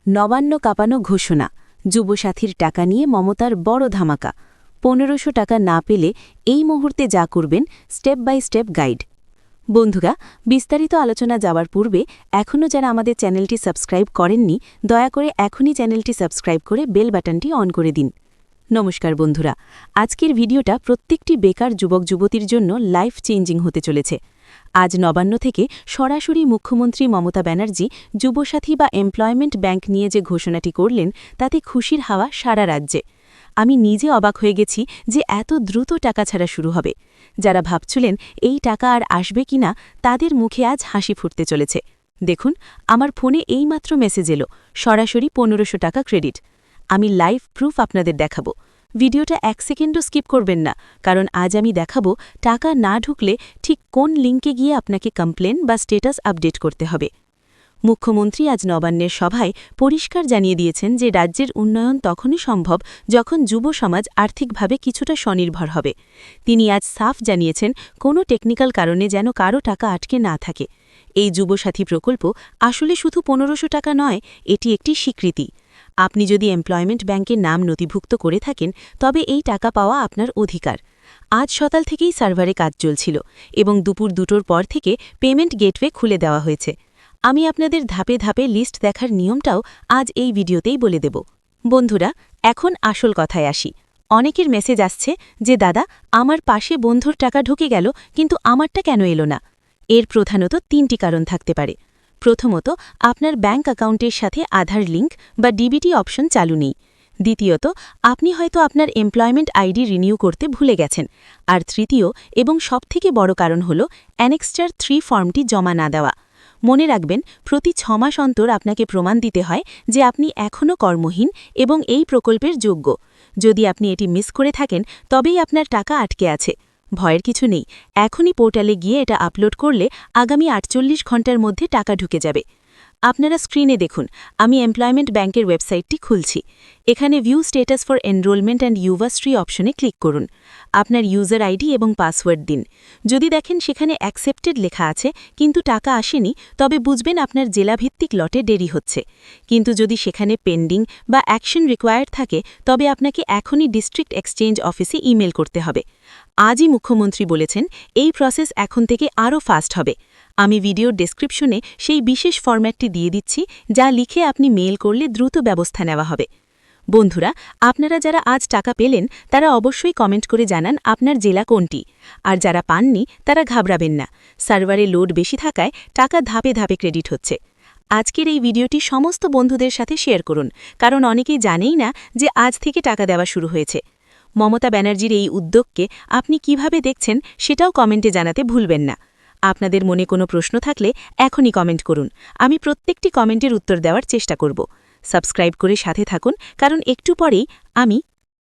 নবান্ন কাঁপানো ঘোষণা, যুবসাথীর টাকা নিয়ে মমতার বড় ধামাকা। ১৫০০ টাকা না পেলে এই মুহূর্তে যা করবেন, স্টেপ বাই স্টেপ গাইড। বন্ধুরা, বিস্তারিত আলোচনা যাওয়ার পূর্বে এখনও যারা আমাদের চ্যানেলটি সাবস্ক্রাইব করেননি, দয়া করে এখনই চ্যানেলটি সাবস্ক্রাইব করে বেল বাটনটি অন করে দিন। নমস্কার বন্ধুরা, আজকের ভিডিওটা প্রত্যেকটি বেকার যুবক যুবতীর জন্য লাইফ চেঞ্জিং হতে চলেছে। আজ নবান্ন থেকে সরাসরি মুখ্যমন্ত্রী মমতা ব্যানার্জি যুবসাথী বা এমপ্লয়মেন্ট ব্যাংক নিয়ে যে ঘোষণাটি করলেন, তাতে খুশির হাওয়া সারা রাজ্যে। আমি নিজে অবাক হয়ে গেছি যে এত দ্রুত টাকা ছাড়া শুরু হবে। যারা ভাবছিলেন এই টাকা আর আসবে কিনা, তাদের মুখে আজ হাসি ফুটতে চলেছে। দেখুন, আমার ফোনে এইমাত্র মেসেজ এলো, সরাসরি ১৫০০ টাকা ক্রেডিট। আমি লাইভ প্রুফ আপনাদের দেখাবো। ভিডিওটা ১ সেকেন্ডও স্কিপ করবেন না, কারণ আজ আমি দেখাবো টাকা না ঢুকলে ঠিক কোন লিঙ্কে গিয়ে আপনাকে কমপ্লেন বা স্ট্যাটাস আপডেট করতে হবে। মুখ্যমন্ত্রী আজ নবান্নের সভায় পরিষ্কার জানিয়ে দিয়েছেন যে রাজ্যের উন্নয়ন তখনই সম্ভব যখন যুব সমাজ আর্থিকভাবে কিছুটা স্বনির্ভর হবে। তিনি আজ সাফ জানিয়েছেন কোনো টেকনিক্যাল কারণে যেন কারো টাকা আটকে না থাকে। এই যুবসাথী প্রকল্প আসলে শুধু ১৫০০ টাকা নয়, এটি একটি স্বীকৃতি। আপনি যদি এমপ্লয়মেন্ট ব্যাংকের নাম নথিভুক্ত করে থাকেন, তবে এই টাকা পাওয়া আপনার অধিকার। আজ সকাল থেকেই সার্ভারে কাজ চলছিল এবং দুপুর ২টোর পর থেকে পেমেন্ট গেটওয়ে খুলে দেওয়া হয়েছে। আমি আপনাদের ধাপে ধাপে লিস্ট দেখার নিয়মটাও আজ এই ভিডিওতেই বলে দেব। বন্ধুরা, এখন আসল কথায় আসি। অনেকের মেসেজ আসছে যে দাদা, আমার পাশে বন্ধুর টাকা ঢুকে গেল, কিন্তু আমারটা কেন এলো না? এর প্রধানত ৩টি কারণ থাকতে পারে। প্রথমত, আপনার ব্যাংক অ্যাকাউন্টের সাথে আধার লিঙ্ক বা ডিবিটি অপশন চালু নেই। দ্বিতীয়ত, আপনি হয়তো আপনার এমপ্লয়মেন্ট আইডি রিনিউ করতে ভুলে গেছেন। আর তৃতীয় এবং সবথেকে বড় কারণ হল অ্যানেক্সচার ৩ ফর্মটি জমা না দেওয়া। মনে রাখবেন, প্রতি ৬ মাস অন্তর আপনাকে প্রমাণ দিতে হয় যে আপনি এখনও কর্মহীন এবং এই প্রকল্পের যোগ্য। যদি আপনি এটি মিস করে থাকেন, তবেই আপনার টাকা আটকে আছে। ভয়ের কিছু নেই, এখনই পোর্টালে গিয়ে এটা আপলোড করলে আগামী ৪৮ ঘণ্টার মধ্যে টাকা ঢুকে যাবে। আপনারা স্ক্রিনে দেখুন, আমি এমপ্লয়মেন্ট ব্যাংকের ওয়েবসাইটটি খুলছি। এখানে view status for enrolment and university অপশনে ক্লিক করুন। আপনার ইউজার আইডি এবং পাসওয়ার্ড দিন। যদি দেখেন সেখানে অ্যাকসেপ্টেড লেখা আছে কিন্তু টাকা আসেনি, তবে বুঝবেন আপনার জেলাভিত্তিক লটে দেরি হচ্ছে। কিন্তু যদি সেখানে পেন্ডিং বা অ্যাকশন রিকোয়ার্ড থাকে, তবে আপনাকে এখনই ডিস্ট্রিক্ট এক্সচেঞ্জ অফিসে ইমেল করতে হবে। আজই মুখ্যমন্ত্রী বলেছেন এই প্রসেস এখন থেকে আরও ফাস্ট হবে। আমি ভিডিওর ডেসক্রিপশনে সেই বিশেষ ফরম্যাটটি দিয়ে দিচ্ছি, যা লিখে আপনি মেইল করলে দ্রুত ব্যবস্থা নেওয়া হবে। বন্ধুরা, আপনারা যারা আজ টাকা পেলেন, তারা অবশ্যই কমেন্ট করে জানান আপনার জেলা কোনটি। আর যারা পাননি, তারা ঘাবড়াবেন না। সার্ভারে লোড বেশি থাকায় টাকা ধাপে ধাপে ক্রেডিট হচ্ছে। আজকের এই ভিডিওটি সমস্ত বন্ধুদের সাথে শেয়ার করুন, কারণ অনেকেই জানেই না যে আজ থেকে টাকা দেওয়া শুরু হয়েছে। মমতা ব্যানার্জির এই উদ্যোগকে আপনি কিভাবে দেখছেন, সেটাও কমেন্টে জানাতে ভুলবেন না। আপনাদের মনে কোনো প্রশ্ন থাকলে এখনই কমেন্ট করুন। আমি প্রত্যেকটি কমেন্টের উত্তর দেওয়ার চেষ্টা করব। সাবস্ক্রাইব করে সাথে থাকুন, কারণ একটু পরেই আমি